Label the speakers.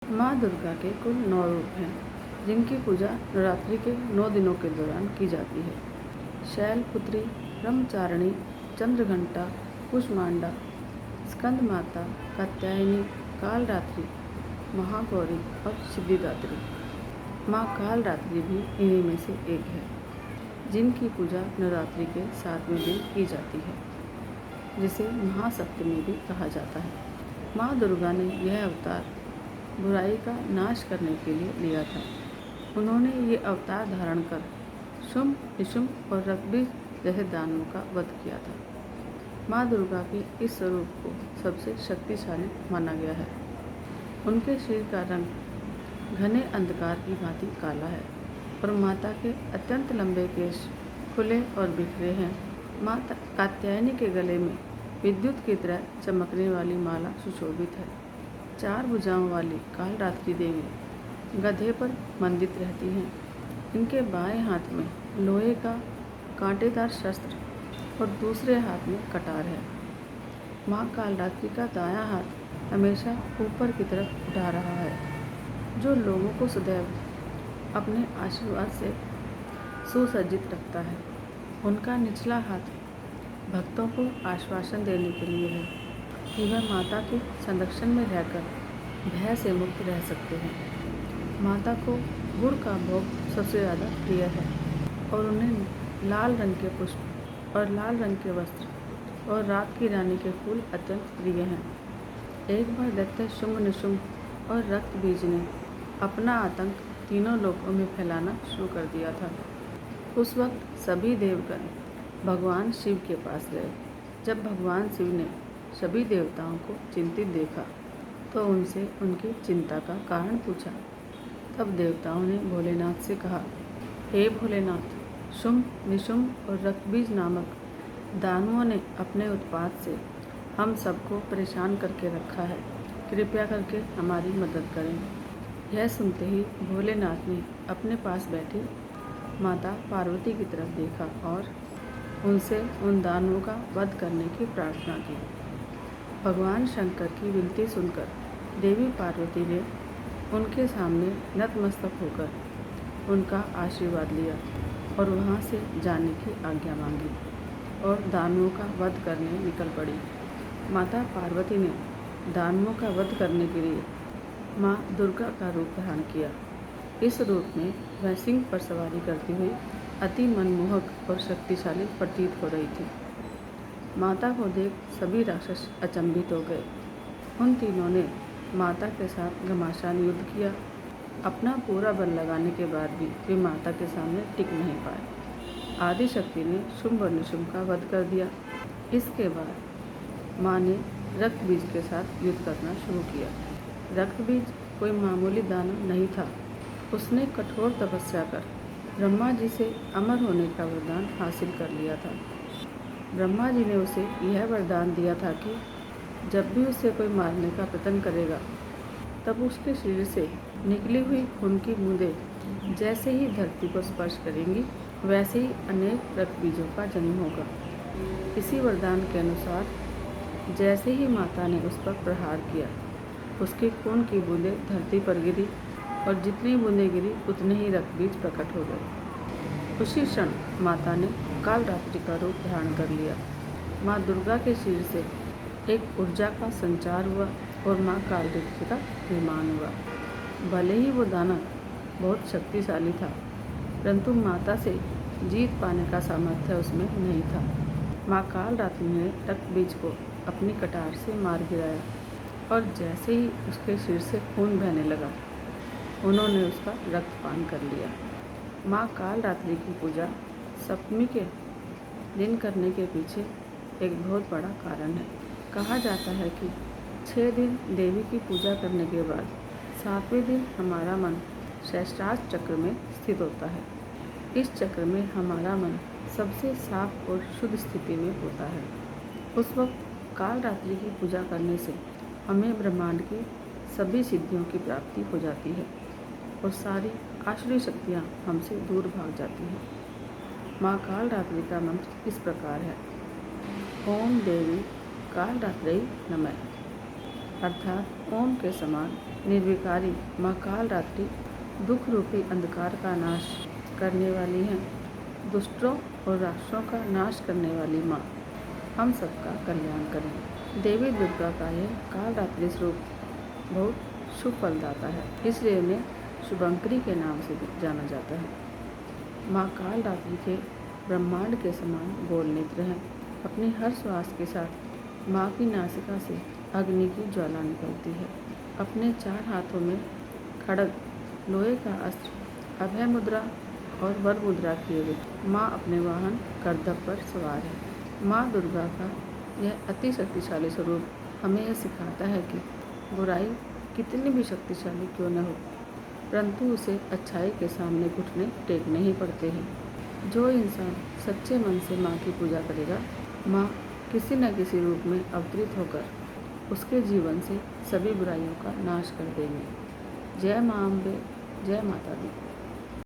Speaker 1: माँ दुर्गा के कुल 9 रूप हैं, जिनकी पूजा नवरात्रि के 9 दिनों के दौरान की जाती है। शैलपुत्री, ब्रह्मचारिणी, चंद्रघंटा, कुष्मांडा, स्कंद माता, कात्यायनी, कालरात्रि, महागौरी और सिद्धिदात्री। माँ कालरात्रि भी इन्हीं में से एक है, जिनकी पूजा नवरात्रि के 7वें दिन की जाती है, जिसे महासप्तमी भी कहा जाता है। माँ दुर्गा ने यह अवतार बुराई का नाश करने के लिए लिया था। उन्होंने ये अवतार धारण कर शुंभ, निशुंभ और रक्तबीज जैसे दानवों का वध किया था। माँ दुर्गा के इस स्वरूप को सबसे शक्तिशाली माना गया है। उनके शरीर का रंग घने अंधकार की भांति काला है और माता के अत्यंत लंबे केश खुले और बिखरे हैं। माता कात्यायनी के गले में विद्युत की तरह चमकने वाली माला सुशोभित है। 4 भुजाओं वाली कालरात्रि देवी गधे पर मंडित रहती हैं। इनके बाएं हाथ में लोहे का कांटेदार शस्त्र और दूसरे हाथ में कटार है। माँ कालरात्रि का दायां हाथ हमेशा ऊपर की तरफ उठा रहा है, जो लोगों को सदैव अपने आशीर्वाद से सुसज्जित रखता है। उनका निचला हाथ भक्तों को आश्वासन देने के लिए है कि वह माता के संरक्षण में रहकर भय से मुक्त रह सकते हैं। माता को गुड़ का भोग सबसे ज़्यादा प्रिय है और उन्हें लाल रंग के पुष्प और लाल रंग के वस्त्र और रात की रानी के फूल अत्यंत प्रिय हैं। एक बार दैत्य शुंभ, निशुंभ और रक्तबीज ने अपना आतंक तीनों लोकों में फैलाना शुरू कर दिया था। उस वक्त सभी देवगण भगवान शिव के पास गए। जब भगवान शिव ने सभी देवताओं को चिंतित देखा तो उनसे उनकी चिंता का कारण पूछा। तब देवताओं ने भोलेनाथ से कहा, हे भोलेनाथ, शुंभ, निशुंभ और रक्तबीज नामक दानवों ने अपने उत्पात से हम सबको परेशान करके रखा है। कृपया करके हमारी मदद करें। यह सुनते ही भोलेनाथ ने अपने पास बैठी माता पार्वती की तरफ देखा और उनसे उन दानवों का वध करने की प्रार्थना की। भगवान शंकर की विनती सुनकर देवी पार्वती ने उनके सामने नतमस्तक होकर उनका आशीर्वाद लिया और वहां से जाने की आज्ञा मांगी और दानवों का वध करने निकल पड़ी। माता पार्वती ने दानवों का वध करने के लिए माँ दुर्गा का रूप धारण किया। इस रूप में वह सिंह पर सवारी करती हुई अति मनमोहक और शक्तिशाली प्रतीत हो रही थी। माता को देख सभी राक्षस अचंभित हो गए। उन तीनों ने माता के साथ घमासान युद्ध किया। अपना पूरा बल लगाने के बाद भी वे माता के सामने टिक नहीं पाए। आदिशक्ति ने शुंभ और निशुंभ का वध कर दिया। इसके बाद माँ ने रक्तबीज के साथ युद्ध करना शुरू किया। रक्तबीज कोई मामूली दानव नहीं था। उसने कठोर तपस्या कर ब्रह्मा जी से अमर होने का वरदान हासिल कर लिया था। ब्रह्मा जी ने उसे यह वरदान दिया था कि जब भी उसे कोई मारने का प्रयत्न करेगा, तब उसके शरीर से निकली हुई खून की बूंदें जैसे ही धरती को स्पर्श करेंगी, वैसे ही अनेक रक्तबीजों का जन्म होगा। इसी वरदान के अनुसार जैसे ही माता ने उस पर प्रहार किया, उसके खून की बूंदें धरती पर गिरी और जितनी बूंदें गिरी उतने ही रक्तबीज प्रकट हो गए। उसी क्षण माता ने कालरात्रि का रूप धारण कर लिया। माँ दुर्गा के शरीर से एक ऊर्जा का संचार हुआ और माँ कालरात्रि का निर्माण हुआ। भले ही वो दानव बहुत शक्तिशाली था, परंतु माता से जीत पाने का सामर्थ्य उसमें नहीं था। माँ कालरात्रि ने रक्तबीज को अपनी कटार से मार गिराया और जैसे ही उसके शरीर से खून बहने लगा, उन्होंने उसका रक्तपान कर लिया। माँ कालरात्रि की पूजा सप्तमी के दिन करने के पीछे एक बहुत बड़ा कारण है। कहा जाता है कि 6 दिन देवी की पूजा करने के बाद 7वें दिन हमारा मन सहस्त्रार चक्र में स्थित होता है। इस चक्र में हमारा मन सबसे साफ और शुद्ध स्थिति में होता है। उस वक्त कालरात्रि की पूजा करने से हमें ब्रह्मांड की सभी सिद्धियों की प्राप्ति हो जाती है और सारी आसुरी शक्तियाँ हमसे दूर भाग जाती हैं। माँ कालरात्रि का मंत्र इस प्रकार है, ओम देवी कालरात्रि नमः। अर्थात ओम के समान निर्विकारी माँ काल रात्रि दुख रूपी अंधकार का नाश करने वाली है। दुष्टों और राक्षसों का नाश करने वाली माँ हम सबका कल्याण करें। देवी दुर्गा का यह काल रात्रि स्वरूप बहुत शुभ फलदाता है, इसलिए उन्हें शुभंकरी के नाम से भी जाना जाता है। माँ काल रात्रि के ब्रह्मांड के समान गोल नेत्र हैं। अपनी हर श्वास के साथ माँ की नासिका से अग्नि की ज्वाला निकलती है। अपने 4 हाथों में खड्ग, लोहे का अस्त्र, अभय मुद्रा और वर मुद्रा किए हुए माँ अपने वाहन करदब पर सवार है। माँ दुर्गा का यह अति शक्तिशाली स्वरूप हमें यह सिखाता है कि बुराई कितनी भी शक्तिशाली क्यों न हो, परंतु उसे अच्छाई के सामने घुटने टेकने ही पड़ते हैं। जो इंसान सच्चे मन से माँ की पूजा करेगा, माँ किसी न किसी रूप में अवतरित होकर उसके जीवन से सभी बुराइयों का नाश कर देंगे। जय माँ अम्बे, जय माता दी।